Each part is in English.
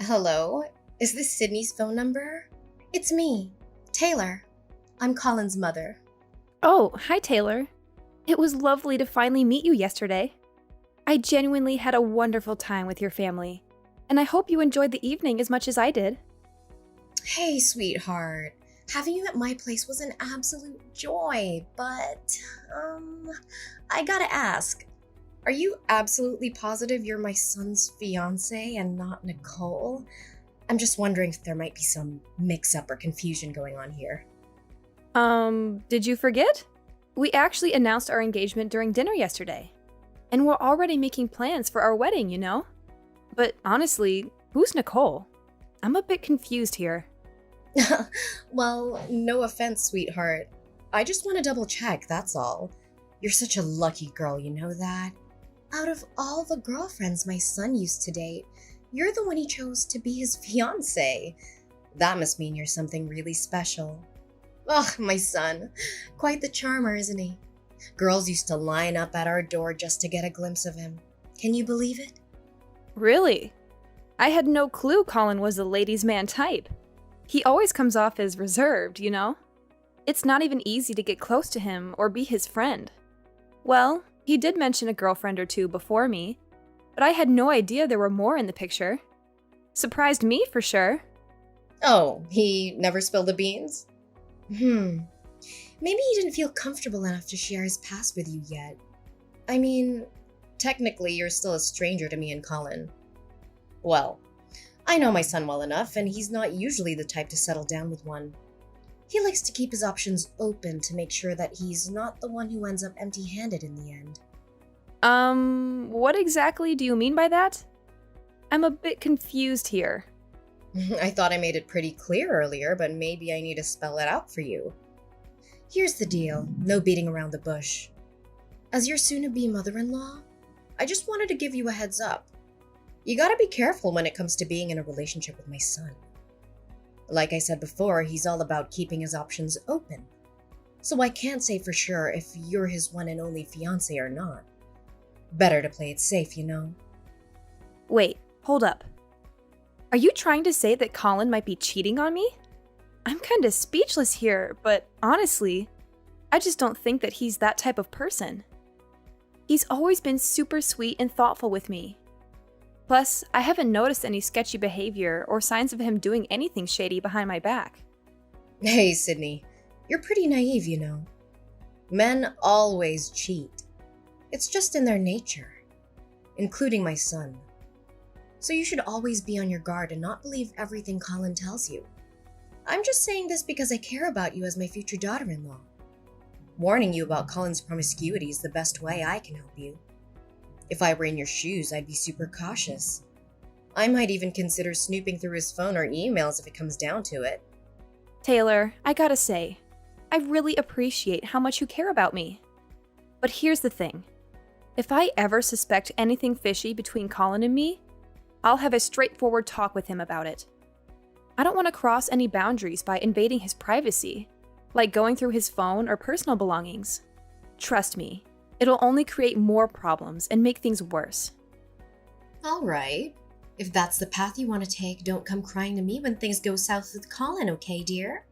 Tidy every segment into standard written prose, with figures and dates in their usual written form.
Hello? Is this Sydney's phone number? It's me, Taylor. I'm Colin's mother. Oh, hi, Taylor. It was lovely to finally meet you yesterday. I genuinely had a wonderful time with your family, and I hope you enjoyed the evening as much as I did. Hey, sweetheart. Having you at my place was an absolute joy, but, I gotta ask. Are you absolutely positive you're my son's fiance and not Nicole? I'm just wondering if there might be some mix-up or confusion going on here. Did you forget? We actually announced our engagement during dinner yesterday, and we're already making plans for our wedding, you know? But honestly, who's Nicole? I'm a bit confused here. Well, no offense, sweetheart. I just want to double check, that's all. You're such a lucky girl, you know that? Out of all the girlfriends my son used to date, you're the one he chose to be his fiance. That must mean you're something really special. Oh, my son. Quite the charmer, isn't he? Girls used to line up at our door just to get a glimpse of him. Can you believe it? Really? I had no clue Colin was a ladies' man type. He always comes off as reserved, you know? It's not even easy to get close to him or be his friend. Well, he did mention a girlfriend or two before me, but I had no idea there were more in the picture. Surprised me for sure. Oh, he never spilled the beans? Maybe he didn't feel comfortable enough to share his past with you yet. I mean, technically you're still a stranger to me and Colin. Well, I know my son well enough, and he's not usually the type to settle down with one. He likes to keep his options open to make sure that he's not the one who ends up empty-handed in the end. What exactly do you mean by that? I'm a bit confused here. I thought I made it pretty clear earlier, but maybe I need to spell it out for you. Here's the deal, no beating around the bush. As your soon-to-be mother-in-law, I just wanted to give you a heads up. You gotta be careful when it comes to being in a relationship with my son. Like I said before, he's all about keeping his options open. So I can't say for sure if you're his one and only fiancé or not. Better to play it safe, you know. Wait, hold up. Are you trying to say that Colin might be cheating on me? I'm kinda speechless here, but honestly, I just don't think that he's that type of person. He's always been super sweet and thoughtful with me. Plus, I haven't noticed any sketchy behavior or signs of him doing anything shady behind my back. Hey, Sydney, you're pretty naive, you know. Men always cheat. It's just in their nature, including my son. So you should always be on your guard and not believe everything Colin tells you. I'm just saying this because I care about you as my future daughter-in-law. Warning you about Colin's promiscuity is the best way I can help you. If I were in your shoes, I'd be super cautious. I might even consider snooping through his phone or emails if it comes down to it. Taylor, I gotta say, I really appreciate how much you care about me. But here's the thing. If I ever suspect anything fishy between Colin and me, I'll have a straightforward talk with him about it. I don't want to cross any boundaries by invading his privacy, like going through his phone or personal belongings. Trust me, it'll only create more problems and make things worse. All right. If that's the path you want to take, don't come crying to me when things go south with Colin, okay, dear?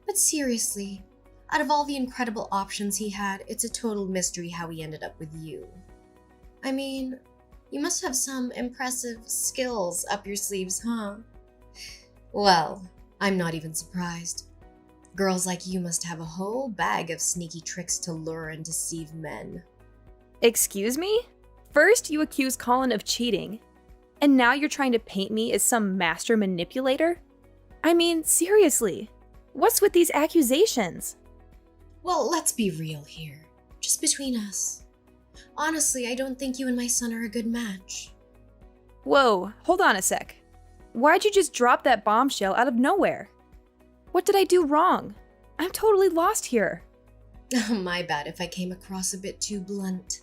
But seriously, out of all the incredible options he had, it's a total mystery how he ended up with you. I mean, you must have some impressive skills up your sleeves, huh? Well, I'm not even surprised. Girls like you must have a whole bag of sneaky tricks to lure and deceive men. Excuse me? First, you accuse Colin of cheating, and now you're trying to paint me as some master manipulator? I mean, seriously, what's with these accusations? Well, let's be real here. Just between us. Honestly, I don't think you and my son are a good match. Whoa, hold on a sec. Why'd you just drop that bombshell out of nowhere? What did I do wrong? I'm totally lost here. My bad if I came across a bit too blunt.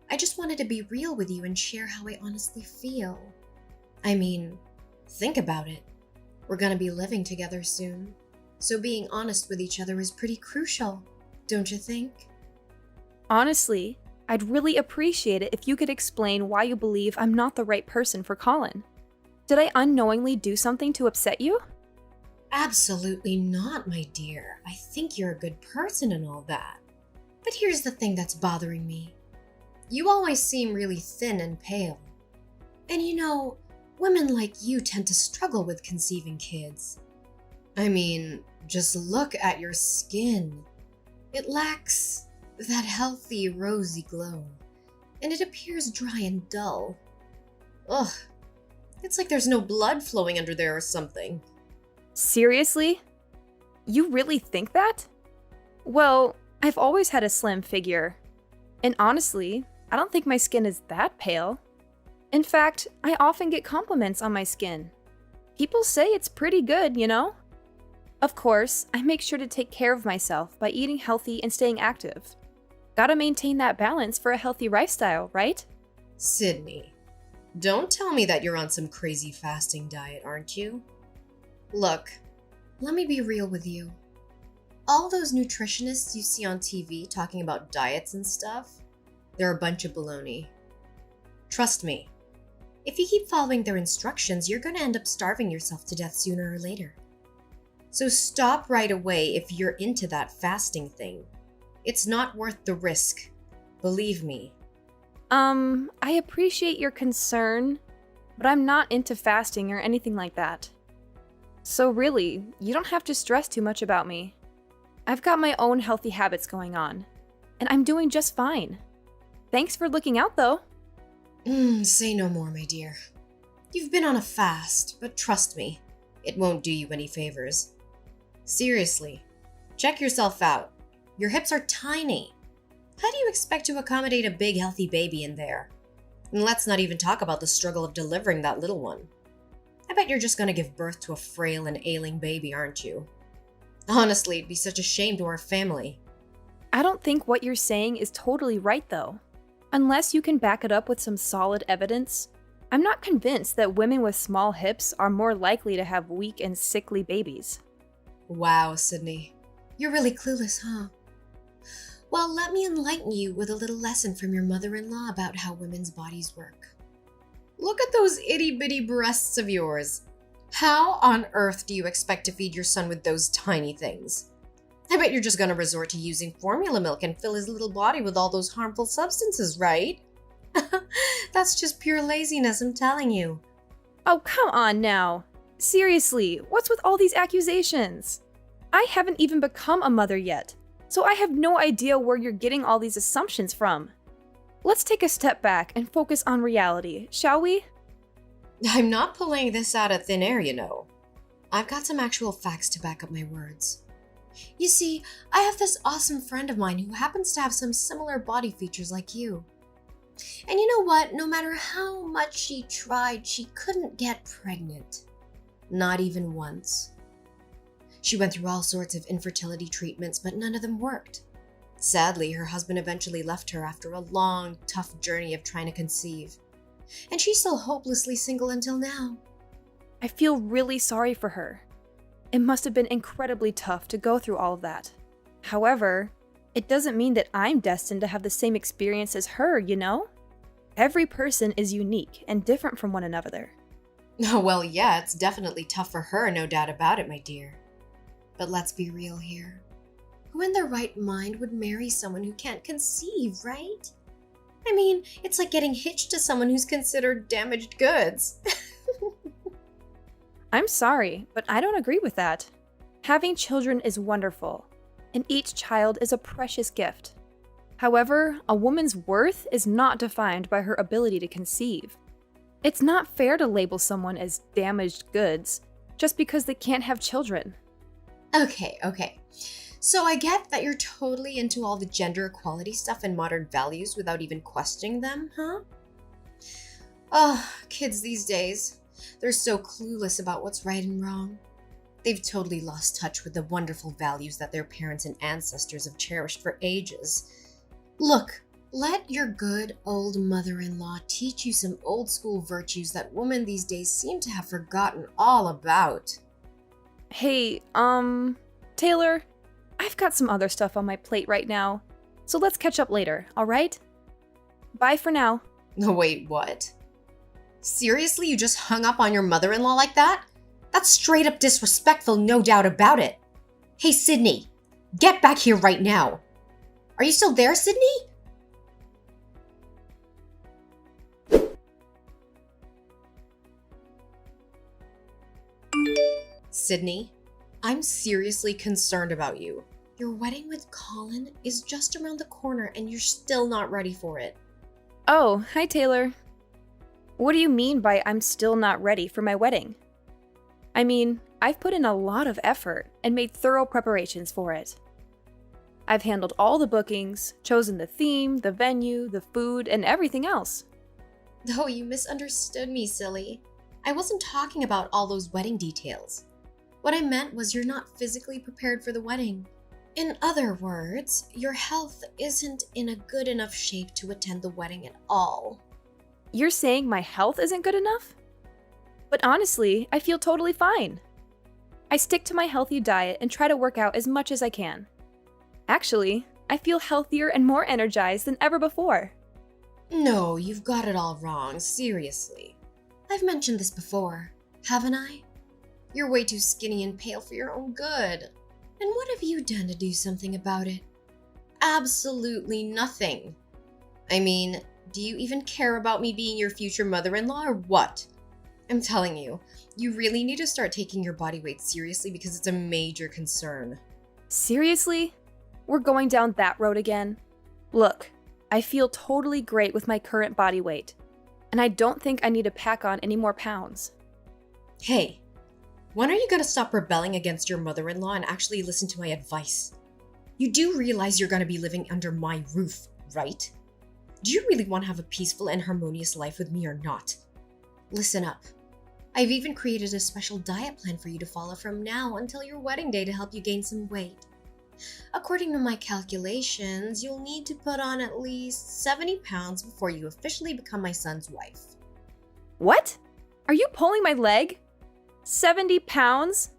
I just wanted to be real with you and share how I honestly feel. I mean, think about it. We're gonna be living together soon. So being honest with each other is pretty crucial, don't you think? Honestly, I'd really appreciate it if you could explain why you believe I'm not the right person for Colin. Did I unknowingly do something to upset you? Absolutely not, my dear. I think you're a good person and all that. But here's the thing that's bothering me. You always seem really thin and pale. And women like you tend to struggle with conceiving kids. I mean, just look at your skin. It lacks that healthy, rosy glow, and it appears dry and dull. Ugh, it's like there's no blood flowing under there or something. Seriously? You really think that? Well, I've always had a slim figure. And honestly, I don't think my skin is that pale. In fact, I often get compliments on my skin. People say it's pretty good, Of course, I make sure to take care of myself by eating healthy and staying active. Gotta maintain that balance for a healthy lifestyle, right? Sydney, don't tell me that you're on some crazy fasting diet, aren't you? Look, let me be real with you. All those nutritionists you see on TV talking about diets and stuff, they're a bunch of baloney. Trust me, if you keep following their instructions, you're gonna end up starving yourself to death sooner or later. So stop right away if you're into that fasting thing. It's not worth the risk. Believe me. I appreciate your concern, but I'm not into fasting or anything like that. So really, you don't have to stress too much about me. I've got my own healthy habits going on, and I'm doing just fine. Thanks for looking out, though. Say no more, my dear. You've been on a fast, but trust me, it won't do you any favors. Seriously, check yourself out. Your hips are tiny. How do you expect to accommodate a big, healthy baby in there? And let's not even talk about the struggle of delivering that little one. I bet you're just gonna give birth to a frail and ailing baby, aren't you? Honestly, it'd be such a shame to our family. I don't think what you're saying is totally right, though. Unless you can back it up with some solid evidence, I'm not convinced that women with small hips are more likely to have weak and sickly babies. Wow, Sydney. You're really clueless, huh? Well, let me enlighten you with a little lesson from your mother-in-law about how women's bodies work. Look at those itty-bitty breasts of yours. How on earth do you expect to feed your son with those tiny things? I bet you're just gonna resort to using formula milk and fill his little body with all those harmful substances, right? That's just pure laziness, I'm telling you. Oh, come on now. Seriously, what's with all these accusations? I haven't even become a mother yet, so I have no idea where you're getting all these assumptions from. Let's take a step back and focus on reality, shall we? I'm not pulling this out of thin air, I've got some actual facts to back up my words. You see, I have this awesome friend of mine who happens to have some similar body features like you. And you know what? No matter how much she tried, she couldn't get pregnant. Not even once. She went through all sorts of infertility treatments, but none of them worked. Sadly, her husband eventually left her after a long, tough journey of trying to conceive. And she's still hopelessly single until now. I feel really sorry for her. It must have been incredibly tough to go through all of that. However, it doesn't mean that I'm destined to have the same experience as her, Every person is unique and different from one another. Oh, well, yeah, it's definitely tough for her, no doubt about it, my dear. But let's be real here. Who in their right mind would marry someone who can't conceive, right? I mean, it's like getting hitched to someone who's considered damaged goods. I'm sorry, but I don't agree with that. Having children is wonderful, and each child is a precious gift. However, a woman's worth is not defined by her ability to conceive. It's not fair to label someone as damaged goods just because they can't have children. Okay. So I get that you're totally into all the gender equality stuff and modern values without even questioning them, huh? Oh, kids these days. They're so clueless about what's right and wrong. They've totally lost touch with the wonderful values that their parents and ancestors have cherished for ages. Look, let your good old mother-in-law teach you some old school virtues that women these days seem to have forgotten all about. Hey, Taylor, I've got some other stuff on my plate right now, so let's catch up later, alright? Bye for now. Wait, what? Seriously, you just hung up on your mother-in-law like that? That's straight up disrespectful, no doubt about it. Hey, Sydney, get back here right now. Are you still there, Sydney? Sydney, I'm seriously concerned about you. Your wedding with Colin is just around the corner and you're still not ready for it. Oh, hi Taylor. What do you mean by I'm still not ready for my wedding? I mean, I've put in a lot of effort and made thorough preparations for it. I've handled all the bookings, chosen the theme, the venue, the food, and everything else. Oh, you misunderstood me, silly. I wasn't talking about all those wedding details. What I meant was you're not physically prepared for the wedding. In other words, your health isn't in a good enough shape to attend the wedding at all. You're saying my health isn't good enough? But honestly, I feel totally fine. I stick to my healthy diet and try to work out as much as I can. Actually, I feel healthier and more energized than ever before. No, you've got it all wrong, seriously. I've mentioned this before, haven't I? You're way too skinny and pale for your own good. And what have you done to do something about it? Absolutely nothing. I mean, do you even care about me being your future mother-in-law or what? I'm telling you, you really need to start taking your body weight seriously because it's a major concern. Seriously? We're going down that road again? Look, I feel totally great with my current body weight, and I don't think I need to pack on any more pounds. Hey, when are you gonna stop rebelling against your mother-in-law and actually listen to my advice? You do realize you're gonna be living under my roof, right? Do you really want to have a peaceful and harmonious life with me or not? Listen up. I've even created a special diet plan for you to follow from now until your wedding day to help you gain some weight. According to my calculations, you'll need to put on at least 70 pounds before you officially become my son's wife. What? Are you pulling my leg? 70 pounds?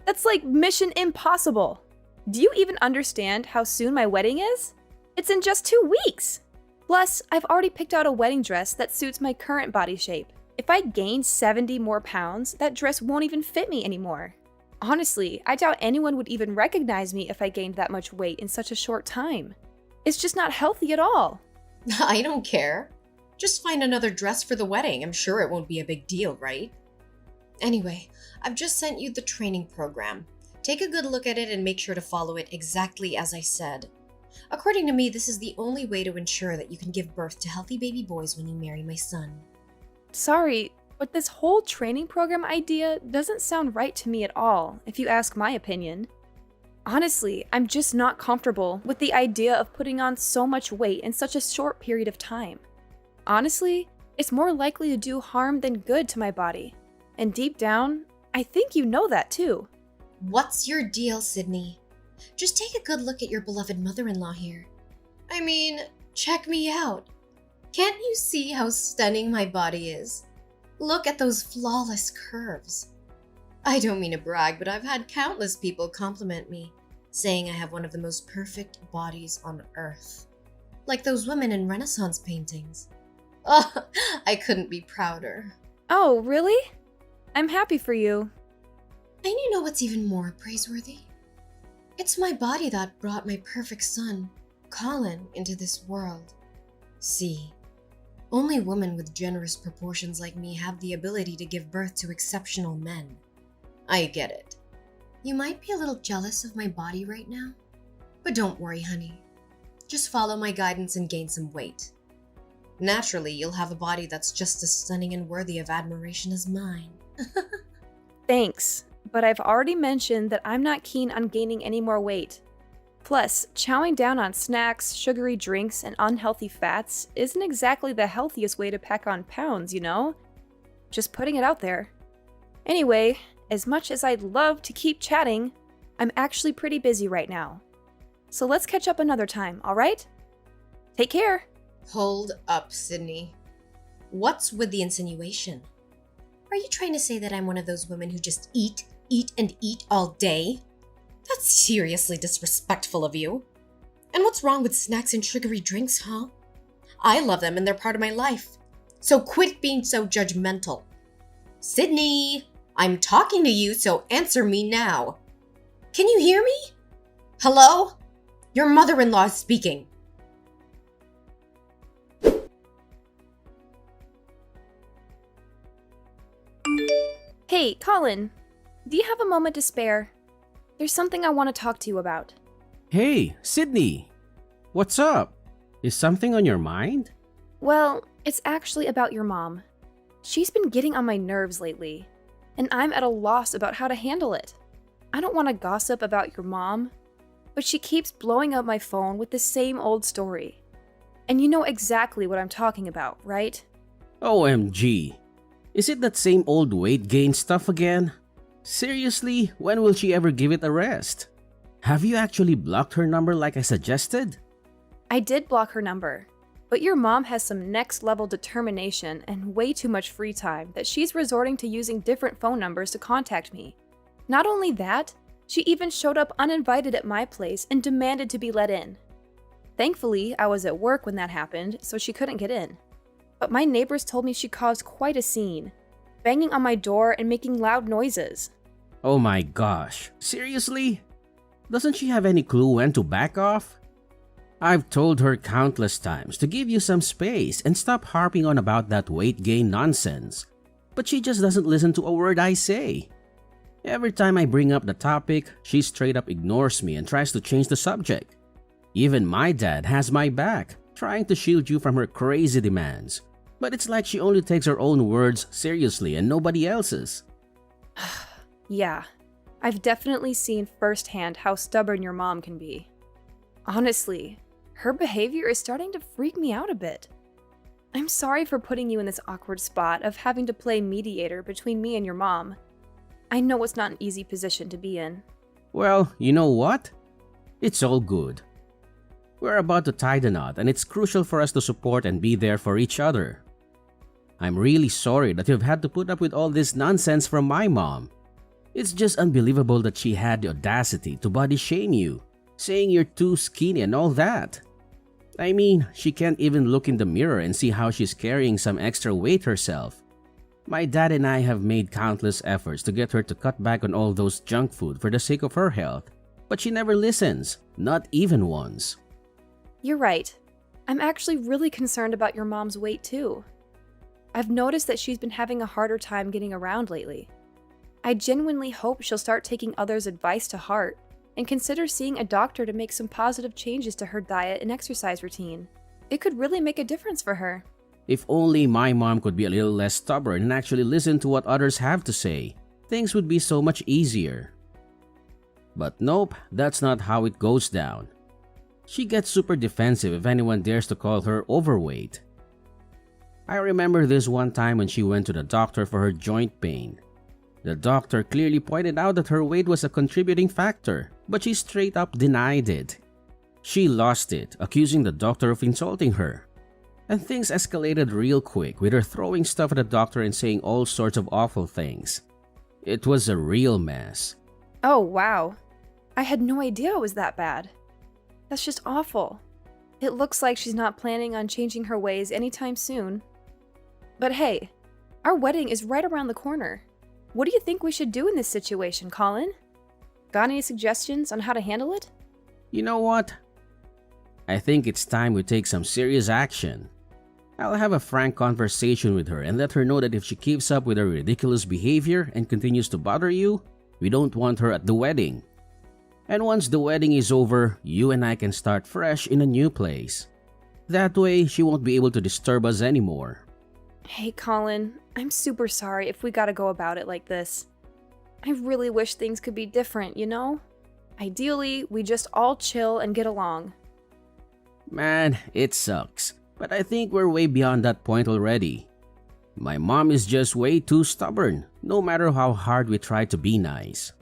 That's like mission impossible. Do you even understand how soon my wedding is? It's in just 2 weeks. Plus, I've already picked out a wedding dress that suits my current body shape. If I gain 70 more pounds, that dress won't even fit me anymore. Honestly, I doubt anyone would even recognize me if I gained that much weight in such a short time. It's just not healthy at all. I don't care. Just find another dress for the wedding. I'm sure it won't be a big deal, right? Anyway, I've just sent you the training program. Take a good look at it and make sure to follow it exactly as I said. According to me, this is the only way to ensure that you can give birth to healthy baby boys when you marry my son. Sorry, but this whole training program idea doesn't sound right to me at all, if you ask my opinion. Honestly, I'm just not comfortable with the idea of putting on so much weight in such a short period of time. Honestly, it's more likely to do harm than good to my body. And deep down, I think you know that too. What's your deal, Sydney? Just take a good look at your beloved mother-in-law here. I mean, check me out. Can't you see how stunning my body is? Look at those flawless curves. I don't mean to brag, but I've had countless people compliment me, saying I have one of the most perfect bodies on earth. Like those women in Renaissance paintings. Oh, I couldn't be prouder. Oh, really? I'm happy for you. And you know what's even more praiseworthy? It's my body that brought my perfect son, Colin, into this world. See, only women with generous proportions like me have the ability to give birth to exceptional men. I get it. You might be a little jealous of my body right now, but don't worry, honey. Just follow my guidance and gain some weight. Naturally, you'll have a body that's just as stunning and worthy of admiration as mine. Thanks, but I've already mentioned that I'm not keen on gaining any more weight. Plus, chowing down on snacks, sugary drinks, and unhealthy fats isn't exactly the healthiest way to pack on pounds, you know? Just putting it out there. Anyway, as much as I'd love to keep chatting, I'm actually pretty busy right now. So let's catch up another time, alright? Take care! Hold up, Sydney. What's with the insinuation? Are you trying to say that I'm one of those women who just eat, and eat all day? That's seriously disrespectful of you. And what's wrong with snacks and sugary drinks, huh? I love them and they're part of my life. So quit being so judgmental. Sydney, I'm talking to you, so answer me now. Can you hear me? Hello? Your mother-in-law is speaking. Hey, Colin, do you have a moment to spare? There's something I want to talk to you about. Hey, Sydney! What's up? Is something on your mind? Well, it's actually about your mom. She's been getting on my nerves lately, and I'm at a loss about how to handle it. I don't want to gossip about your mom, but she keeps blowing up my phone with the same old story. And you know exactly what I'm talking about, right? OMG. Is it that same old weight gain stuff again? Seriously, when will she ever give it a rest? Have you actually blocked her number like I suggested? I did block her number, but your mom has some next level determination and way too much free time that she's resorting to using different phone numbers to contact me. Not only that, she even showed up uninvited at my place and demanded to be let in. Thankfully, I was at work when that happened, so she couldn't get in. But my neighbors told me she caused quite a scene, banging on my door and making loud noises. Oh my gosh, seriously? Doesn't she have any clue when to back off? I've told her countless times to give you some space and stop harping on about that weight gain nonsense, but she just doesn't listen to a word I say. Every time I bring up the topic, she straight up ignores me and tries to change the subject. Even my dad has my back, trying to shield you from her crazy demands, but it's like she only takes her own words seriously and nobody else's. Yeah, I've definitely seen firsthand how stubborn your mom can be. Honestly, her behavior is starting to freak me out a bit. I'm sorry for putting you in this awkward spot of having to play mediator between me and your mom. I know it's not an easy position to be in. Well, you know what? It's all good. We're about to tie the knot, and it's crucial for us to support and be there for each other. I'm really sorry that you've had to put up with all this nonsense from my mom. It's just unbelievable that she had the audacity to body shame you, saying you're too skinny and all that. I mean, she can't even look in the mirror and see how she's carrying some extra weight herself. My dad and I have made countless efforts to get her to cut back on all those junk food for the sake of her health, but she never listens, not even once. You're right. I'm actually really concerned about your mom's weight too. I've noticed that she's been having a harder time getting around lately. I genuinely hope she'll start taking others' advice to heart and consider seeing a doctor to make some positive changes to her diet and exercise routine. It could really make a difference for her. If only my mom could be a little less stubborn and actually listen to what others have to say, things would be so much easier. But nope, that's not how it goes down. She gets super defensive if anyone dares to call her overweight. I remember this one time when she went to the doctor for her joint pain. The doctor clearly pointed out that her weight was a contributing factor, but she straight up denied it. She lost it, accusing the doctor of insulting her. And things escalated real quick with her throwing stuff at the doctor and saying all sorts of awful things. It was a real mess. Oh, wow. I had no idea it was that bad. That's just awful. It looks like she's not planning on changing her ways anytime soon. But hey, our wedding is right around the corner. What do you think we should do in this situation, Colin? Got any suggestions on how to handle it? You know what? I think it's time we take some serious action. I'll have a frank conversation with her and let her know that if she keeps up with her ridiculous behavior and continues to bother you, we don't want her at the wedding. And once the wedding is over, you and I can start fresh in a new place. That way, she won't be able to disturb us anymore. Hey, Colin, I'm super sorry if we gotta go about it like this. I really wish things could be different, you know? Ideally, we just all chill and get along. Man, it sucks, but I think we're way beyond that point already. My mom is just way too stubborn, no matter how hard we try to be nice.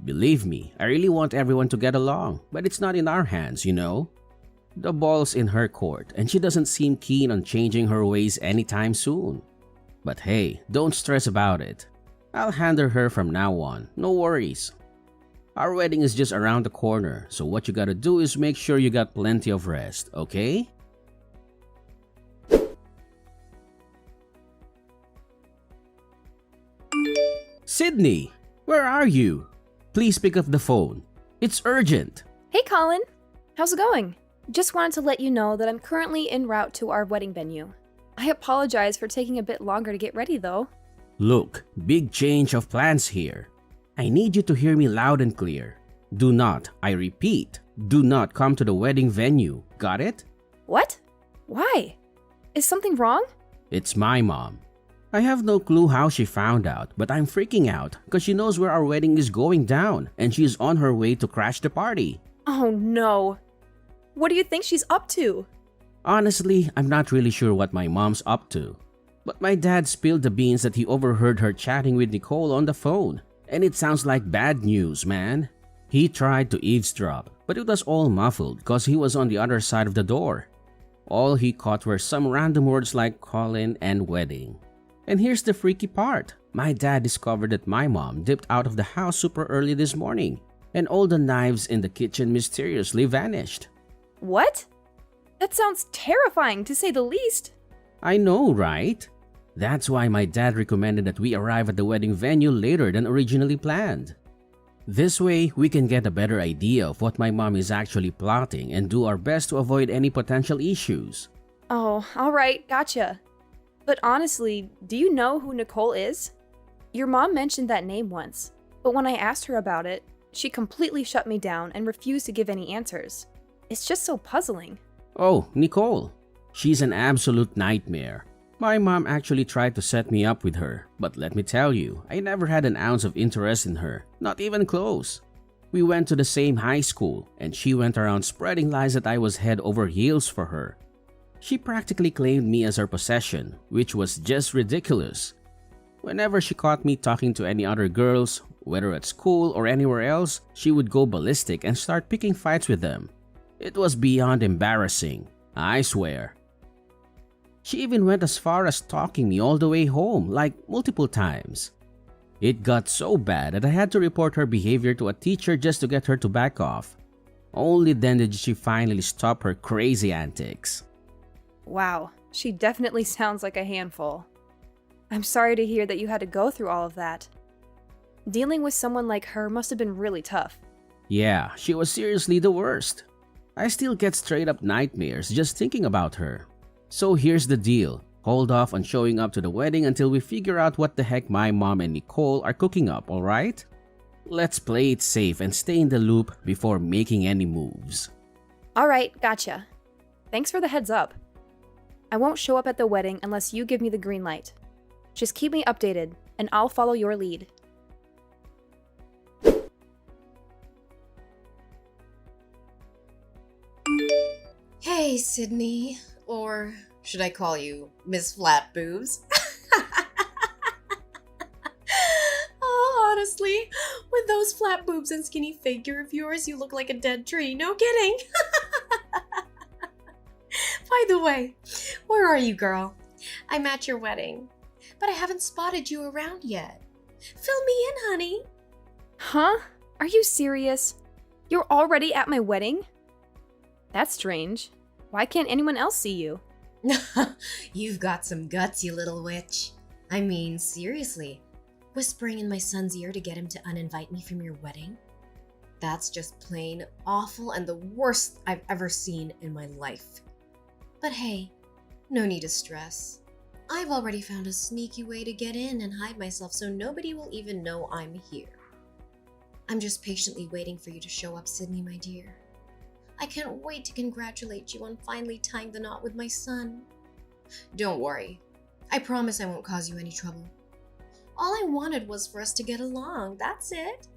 Believe me, I really want everyone to get along, but it's not in our hands, you know? The ball's in her court, and she doesn't seem keen on changing her ways anytime soon. But hey, don't stress about it. I'll handle her from now on, no worries. Our wedding is just around the corner, so what you gotta do is make sure you got plenty of rest, okay? Sydney, where are you? Please pick up the phone. It's urgent. Hey Colin, how's it going? Just wanted to let you know that I'm currently en route to our wedding venue. I apologize for taking a bit longer to get ready though. Look, big change of plans here. I need you to hear me loud and clear. Do not, I repeat, do not come to the wedding venue. Got it? What? Why? Is something wrong? It's my mom. I have no clue how she found out, but I'm freaking out because she knows where our wedding is going down and she is on her way to crash the party. Oh no. What do you think she's up to? Honestly, I'm not really sure what my mom's up to. But my dad spilled the beans that he overheard her chatting with Nicole on the phone. And it sounds like bad news, man. He tried to eavesdrop, but it was all muffled because he was on the other side of the door. All he caught were some random words like Colin and wedding. And here's the freaky part. My dad discovered that my mom dipped out of the house super early this morning, and all the knives in the kitchen mysteriously vanished. What? That sounds terrifying to say the least. I know, right? That's why my dad recommended that we arrive at the wedding venue later than originally planned. This way, we can get a better idea of what my mom is actually plotting and do our best to avoid any potential issues. Oh, alright, gotcha. But honestly, do you know who Nicole is? Your mom mentioned that name once, but when I asked her about it, she completely shut me down and refused to give any answers. It's just so puzzling. Oh, Nicole. She's an absolute nightmare. My mom actually tried to set me up with her, but let me tell you, I never had an ounce of interest in her, not even close. We went to the same high school, and she went around spreading lies that I was head over heels for her. She practically claimed me as her possession, which was just ridiculous. Whenever she caught me talking to any other girls, whether at school or anywhere else, she would go ballistic and start picking fights with them. It was beyond embarrassing, I swear. She even went as far as stalking me all the way home, like multiple times. It got so bad that I had to report her behavior to a teacher just to get her to back off. Only then did she finally stop her crazy antics. Wow, she definitely sounds like a handful. I'm sorry to hear that you had to go through all of that. Dealing with someone like her must have been really tough. Yeah, she was seriously the worst. I still get straight up nightmares just thinking about her. So here's the deal. Hold off on showing up to the wedding until we figure out what the heck my mom and Nicole are cooking up, alright? Let's play it safe and stay in the loop before making any moves. Alright, gotcha. Thanks for the heads up. I won't show up at the wedding unless you give me the green light. Just keep me updated, and I'll follow your lead. Hey, Sydney. Or should I call you Miss Flat Boobs? Oh, honestly, with those flat boobs and skinny figure of yours, you look like a dead tree. No kidding. By the way, where are you, girl? I'm at your wedding, but I haven't spotted you around yet. Fill me in, honey. Huh? Are you serious? You're already at my wedding? That's strange. Why can't anyone else see you? You've got some guts, you little witch. I mean, seriously. Whispering in my son's ear to get him to uninvite me from your wedding? That's just plain awful and the worst I've ever seen in my life. But hey, no need to stress. I've already found a sneaky way to get in and hide myself so nobody will even know I'm here. I'm just patiently waiting for you to show up, Sydney, my dear. I can't wait to congratulate you on finally tying the knot with my son. Don't worry. I promise I won't cause you any trouble. All I wanted was for us to get along. That's it.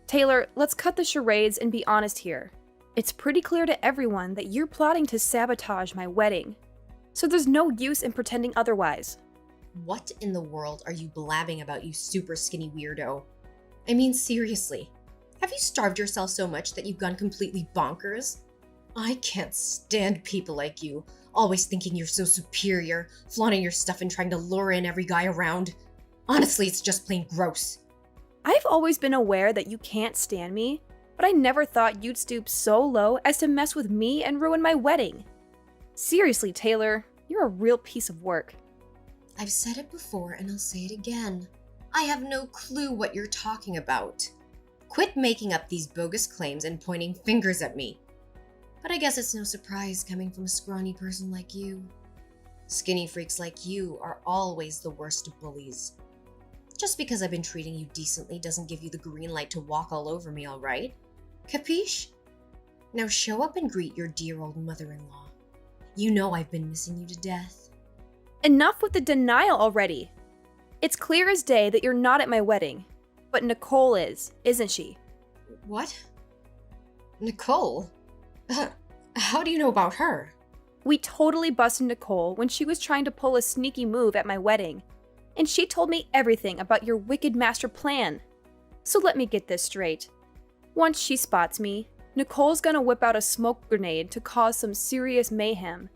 Taylor, let's cut the charades and be honest here. It's pretty clear to everyone that you're plotting to sabotage my wedding. So there's no use in pretending otherwise. What in the world are you blabbing about, you super skinny weirdo? I mean, seriously. Have you starved yourself so much that you've gone completely bonkers? I can't stand people like you, always thinking you're so superior, flaunting your stuff and trying to lure in every guy around. Honestly, it's just plain gross. I've always been aware that you can't stand me, but I never thought you'd stoop so low as to mess with me and ruin my wedding. Seriously, Taylor, you're a real piece of work. I've said it before and I'll say it again. I have no clue what you're talking about. Quit making up these bogus claims and pointing fingers at me. But I guess it's no surprise coming from a scrawny person like you. Skinny freaks like you are always the worst of bullies. Just because I've been treating you decently doesn't give you the green light to walk all over me, all right? Capiche? Now show up and greet your dear old mother-in-law. You know I've been missing you to death. Enough with the denial already. It's clear as day that you're not at my wedding, but Nicole is, isn't she? What? Nicole? How do you know about her? We totally busted Nicole when she was trying to pull a sneaky move at my wedding, and she told me everything about your wicked master plan. So let me get this straight. Once she spots me, Nicole's gonna whip out a smoke grenade to cause some serious mayhem,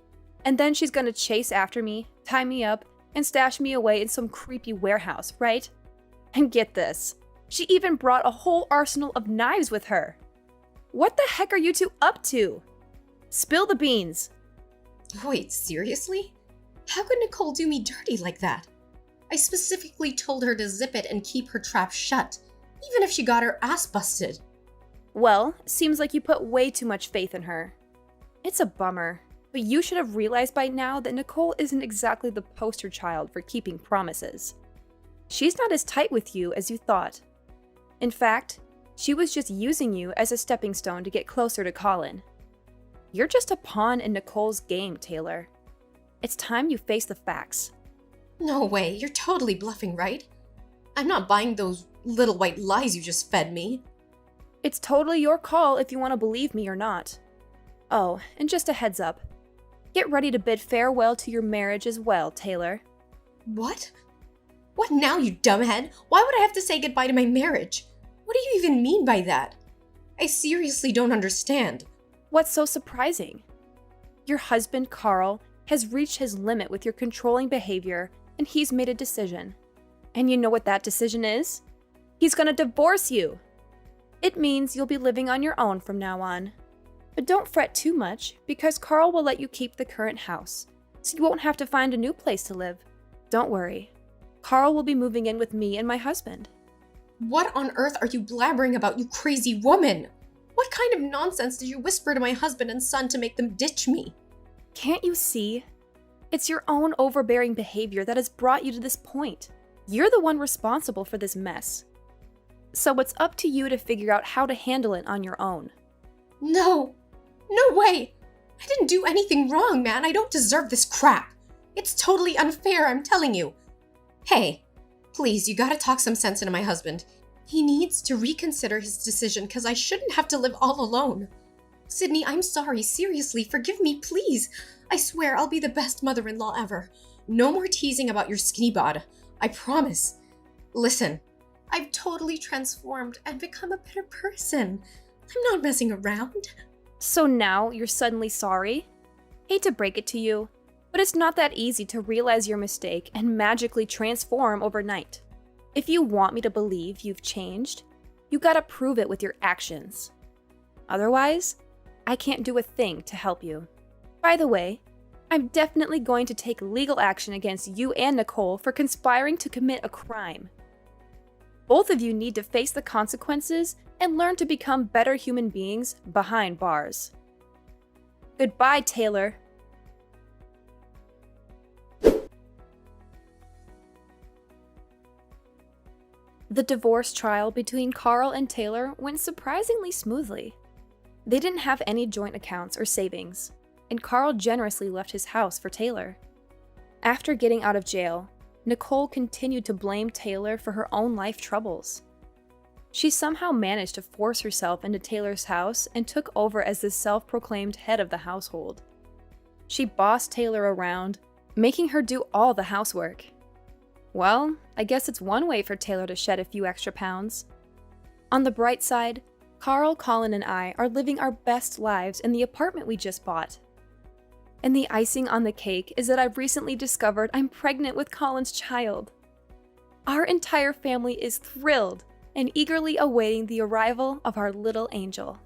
and then she's gonna chase after me, tie me up, and stash me away in some creepy warehouse, right? And get this, she even brought a whole arsenal of knives with her. What the heck are you two up to? Spill the beans. Wait, seriously? How could Nicole do me dirty like that? I specifically told her to zip it and keep her trap shut, even if she got her ass busted. Well, seems like you put way too much faith in her. It's a bummer, but you should have realized by now that Nicole isn't exactly the poster child for keeping promises. She's not as tight with you as you thought. In fact, she was just using you as a stepping stone to get closer to Colin. You're just a pawn in Nicole's game, Taylor. It's time you face the facts. No way, you're totally bluffing, right? I'm not buying those little white lies you just fed me. It's totally your call if you want to believe me or not. Oh, and just a heads up. Get ready to bid farewell to your marriage as well, Taylor. What? What now, you dumbhead? Why would I have to say goodbye to my marriage? What do you even mean by that? I seriously don't understand. What's so surprising? Your husband, Carl, has reached his limit with your controlling behavior, and he's made a decision. And you know what that decision is? He's gonna divorce you! It means you'll be living on your own from now on. But don't fret too much, because Carl will let you keep the current house, so you won't have to find a new place to live. Don't worry. Carl will be moving in with me and my husband. What on earth are you blabbering about, you crazy woman? What kind of nonsense did you whisper to my husband and son to make them ditch me? Can't you see? It's your own overbearing behavior that has brought you to this point. You're the one responsible for this mess. So it's up to you to figure out how to handle it on your own. No! No way! I didn't do anything wrong, man. I don't deserve this crap. It's totally unfair, I'm telling you. Hey, please, you gotta talk some sense into my husband. He needs to reconsider his decision because I shouldn't have to live all alone. Sydney, I'm sorry. Seriously, forgive me, please. I swear I'll be the best mother-in-law ever. No more teasing about your skinny bod. I promise. Listen, I've totally transformed and become a better person. I'm not messing around. So now you're suddenly sorry? Hate to break it to you, but it's not that easy to realize your mistake and magically transform overnight. If you want me to believe you've changed, you gotta prove it with your actions. Otherwise, I can't do a thing to help you. By the way, I'm definitely going to take legal action against you and Nicole for conspiring to commit a crime. Both of you need to face the consequences and learn to become better human beings behind bars. Goodbye, Taylor. The divorce trial between Carl and Taylor went surprisingly smoothly. They didn't have any joint accounts or savings, and Carl generously left his house for Taylor. After getting out of jail, Nicole continued to blame Taylor for her own life troubles. She somehow managed to force herself into Taylor's house and took over as the self-proclaimed head of the household. She bossed Taylor around, making her do all the housework. Well, I guess it's one way for Taylor to shed a few extra pounds. On the bright side, Carl, Colin, and I are living our best lives in the apartment we just bought. And the icing on the cake is that I've recently discovered I'm pregnant with Colin's child. Our entire family is thrilled and eagerly awaiting the arrival of our little angel.